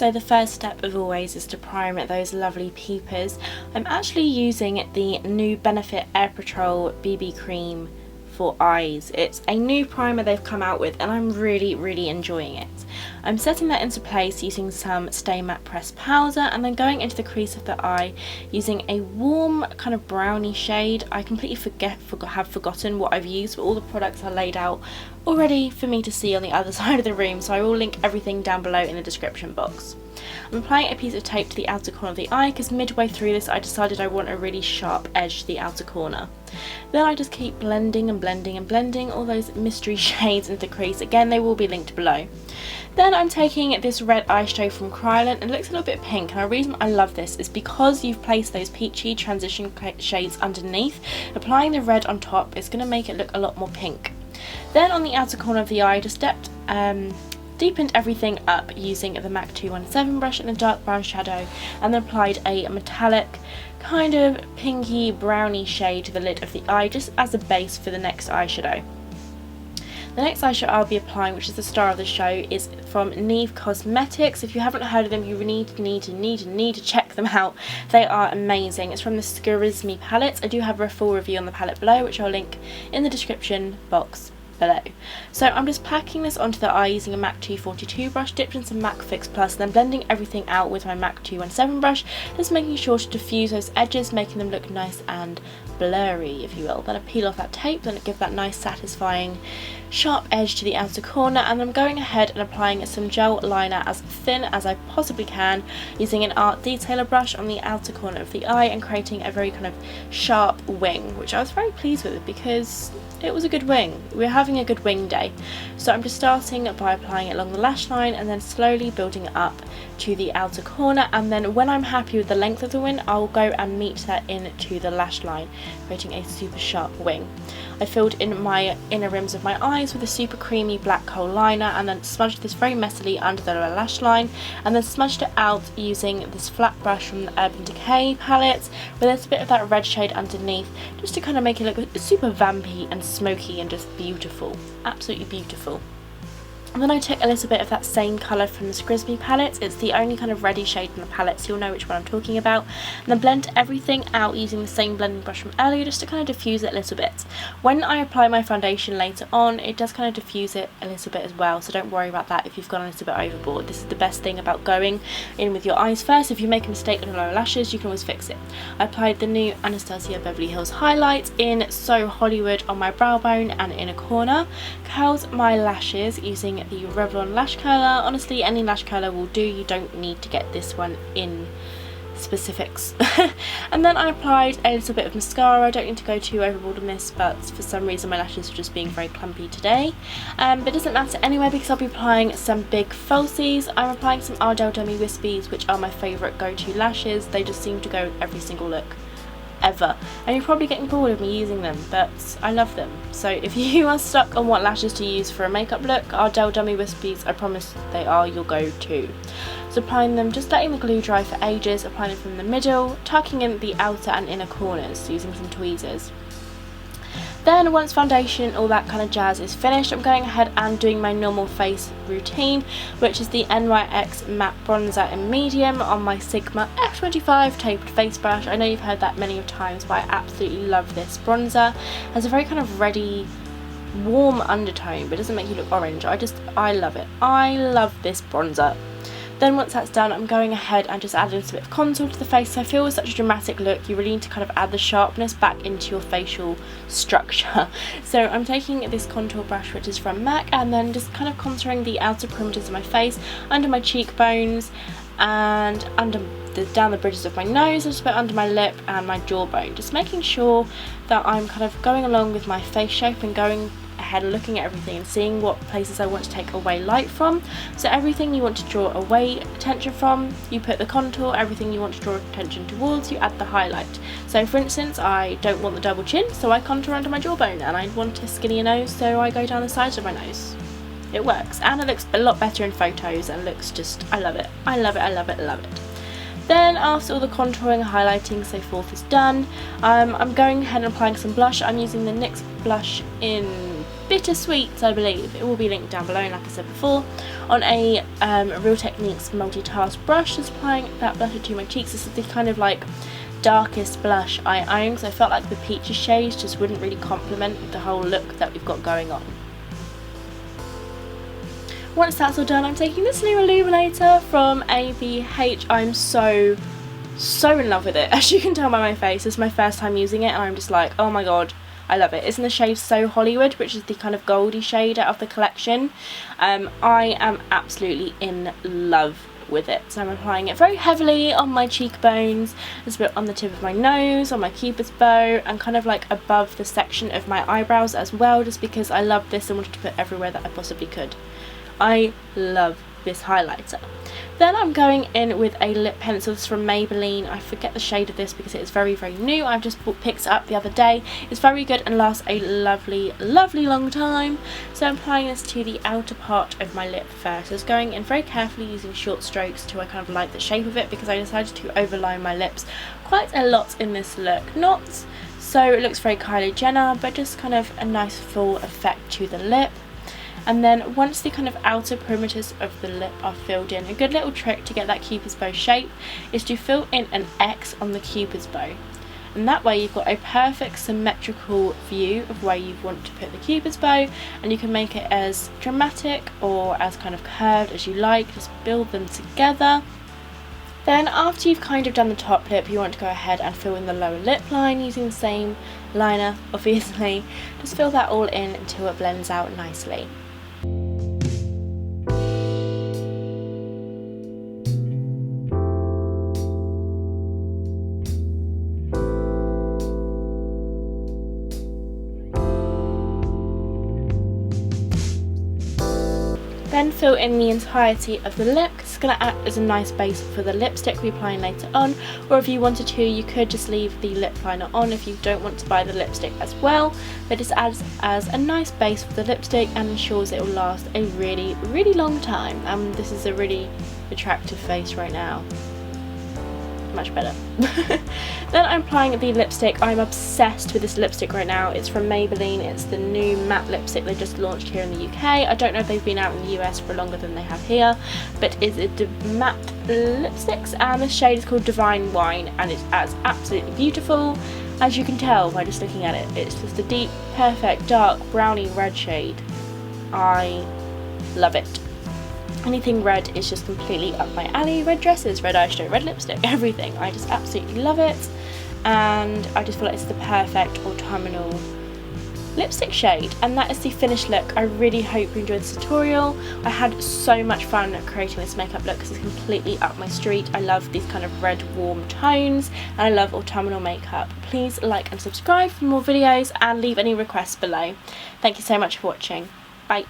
So the first step of always is to prime those lovely peepers. I'm actually using the new Benefit Air Patrol BB cream for eyes. It's a new primer they've come out with and I'm really enjoying it. I'm setting that into place using some Stay Matte Pressed powder and then going into the crease of the eye using a warm kind of brownie shade. I completely have forgotten what I've used, but all the products are laid out already for me to see on the other side of the room, so I will link everything down below in the description box. I'm applying a piece of tape to the outer corner of the eye because midway through this I decided I want a really sharp edge to the outer corner. Then I just keep blending and blending and blending all those mystery shades into the crease. Again, they will be linked below. Then I'm taking this red eyeshadow from Kryolan and it looks a little bit pink, and the reason I love this is because you've placed those peachy transition shades underneath. Applying the red on top is going to make it look a lot more pink. Then on the outer corner of the eye, just deepened everything up using the MAC 217 brush and a dark brown shadow, and then applied a metallic kind of pinky browny shade to the lid of the eye just as a base for the next eyeshadow. The next eyeshadow I'll be applying, which is the star of the show, is from Neve Cosmetics. If you haven't heard of them, you need to check them out. They are amazing. It's from the Scarisme palette. I do have a full review on the palette below, which I'll link in the description box below. So I'm just packing this onto the eye using a MAC 242 brush, dipped in some MAC Fix Plus, and then blending everything out with my MAC 217 brush, just making sure to diffuse those edges, making them look nice and blurry, if you will. Then I peel off that tape, then it gives that nice satisfying sharp edge to the outer corner, and I'm going ahead and applying some gel liner as thin as I possibly can using an art detailer brush on the outer corner of the eye and creating a very kind of sharp wing, which I was very pleased with because it was a good wing. We're having a good wing day. So I'm just starting by applying it along the lash line and then slowly building it up to the outer corner, and then when I'm happy with the length of the wing, I'll go and meet that into the lash line, creating a super sharp wing. I filled in my inner rims of my eyes with a super creamy black kohl liner and then smudged this very messily under the lower lash line, and then smudged it out using this flat brush from the Urban Decay palette with a bit of that red shade underneath, just to kind of make it look super vampy and smoky and just beautiful. Absolutely beautiful. And then I took a little bit of that same colour from the Scarisme palette. It's the only kind of reddy shade in the palette, so you'll know which one I'm talking about. And then blend everything out using the same blending brush from earlier, just to kind of diffuse it a little bit. When I apply my foundation later on, it does kind of diffuse it a little bit as well, so don't worry about that if you've gone a little bit overboard. This is the best thing about going in with your eyes first. If you make a mistake on the lower lashes, you can always fix it. I applied the new Anastasia Beverly Hills highlight in So Hollywood on my brow bone and inner corner. Curled my lashes using the Revlon lash curler. Honestly, any lash curler will do, you don't need to get this one in specifics. And then I applied a little bit of mascara. I don't need to go too overboard on this, but for some reason my lashes are just being very clumpy today, but it doesn't matter anyway because I'll be applying some big falsies. I'm applying some Ardell Dummy Wispies, which are my favourite go-to lashes. They just seem to go with every single look ever, and you're probably getting bored of me using them, but I love them. So if you are stuck on what lashes to use for a makeup look, Ardell Dummy Wispies, I promise they are your go-to. So applying them, just letting the glue dry for ages, applying them from the middle, tucking in the outer and inner corners using some tweezers. Then once foundation, all that kind of jazz is finished, I'm going ahead and doing my normal face routine, which is the NYX matte bronzer in medium on my Sigma F25 tapered face brush. I know you've heard that many of times, but I absolutely love this bronzer. It has a very kind of reddy, warm undertone, but it doesn't make you look orange. I love it. I love this bronzer. Then once that's done, I'm going ahead and just adding a little bit of contour to the face. So I feel with such a dramatic look, you really need to kind of add the sharpness back into your facial structure. So I'm taking this contour brush, which is from MAC, and then just kind of contouring the outer perimeters of my face, under my cheekbones, and down the bridges of my nose, a little bit under my lip and my jawbone. Just making sure that I'm kind of going along with my face shape and going ahead and looking at everything and seeing what places I want to take away light from. So everything you want to draw away attention from, you put the contour. Everything you want to draw attention towards, you add the highlight. So for instance, I don't want the double chin, so I contour under my jawbone, and I want a skinnier nose, so I go down the sides of my nose. It works, and it looks a lot better in photos, and looks just, I love it. I love it, I love it, I love it. Then after all the contouring, highlighting, so forth is done, I'm going ahead and applying some blush. I'm using the NYX blush in Bittersweet, I believe. It will be linked down below, and like I said before, on a Real Techniques multitask brush, just applying that blusher to my cheeks. This is the kind of like darkest blush I own, because I felt like the peachy shades just wouldn't really complement the whole look that we've got going on. Once that's all done, I'm taking this new illuminator from ABH. I'm so in love with it. As you can tell by my face, this is my first time using it, and I'm just like, oh my god, I love it. It's in the shade So Hollywood, which is the kind of goldy shade out of the collection. I am absolutely in love with it. So I'm applying it very heavily on my cheekbones, a bit on the tip of my nose, on my cupid's bow, and kind of like above the section of my eyebrows as well, just because I love this and wanted to put everywhere that I possibly could. I love this highlighter. Then I'm going in with a lip pencil. This is from Maybelline. I forget the shade of this because it is very new. I've just picked it up the other day. It's very good and lasts a lovely long time. So I'm applying this to the outer part of my lip first. I was going in very carefully using short strokes to kind of like the shape of it, because I decided to overline my lips quite a lot in this look. Not so it looks very Kylie Jenner, but just kind of a nice full effect to the lip. And then once the kind of outer perimeters of the lip are filled in, a good little trick to get that cupid's bow shape is to fill in an X on the cupid's bow. And that way you've got a perfect symmetrical view of where you want to put the cupid's bow, and you can make it as dramatic or as kind of curved as you like. Just build them together. Then after you've kind of done the top lip, you want to go ahead and fill in the lower lip line using the same liner, obviously. Just fill that all in until it blends out nicely. Then fill in the entirety of the lip. It's going to act as a nice base for the lipstick we're applying later on, or if you wanted to, you could just leave the lip liner on if you don't want to buy the lipstick as well. But it adds as a nice base for the lipstick and ensures it will last a really long time. This is a really attractive face right now. Much better. Then I'm applying the lipstick. I'm obsessed with this lipstick right now. It's from Maybelline. It's the new matte lipstick they just launched here in the UK. I don't know if they've been out in the US for longer than they have here, but it's a matte lipsticks, and the shade is called Divine Wine, and it's absolutely beautiful. As you can tell by just looking at it, it's just a deep, perfect, dark, browny red shade. I love it. Anything red is just completely up my alley. Red dresses, red eyeshadow, red lipstick, everything. I just absolutely love it, and I just feel like it's the perfect autumnal lipstick shade. And that is the finished look. I really hope you enjoyed this tutorial. I had so much fun creating this makeup look because it's completely up my street. I love these kind of red warm tones, and I love autumnal makeup. Please like and subscribe for more videos, and leave any requests below. Thank you so much for watching. Bye.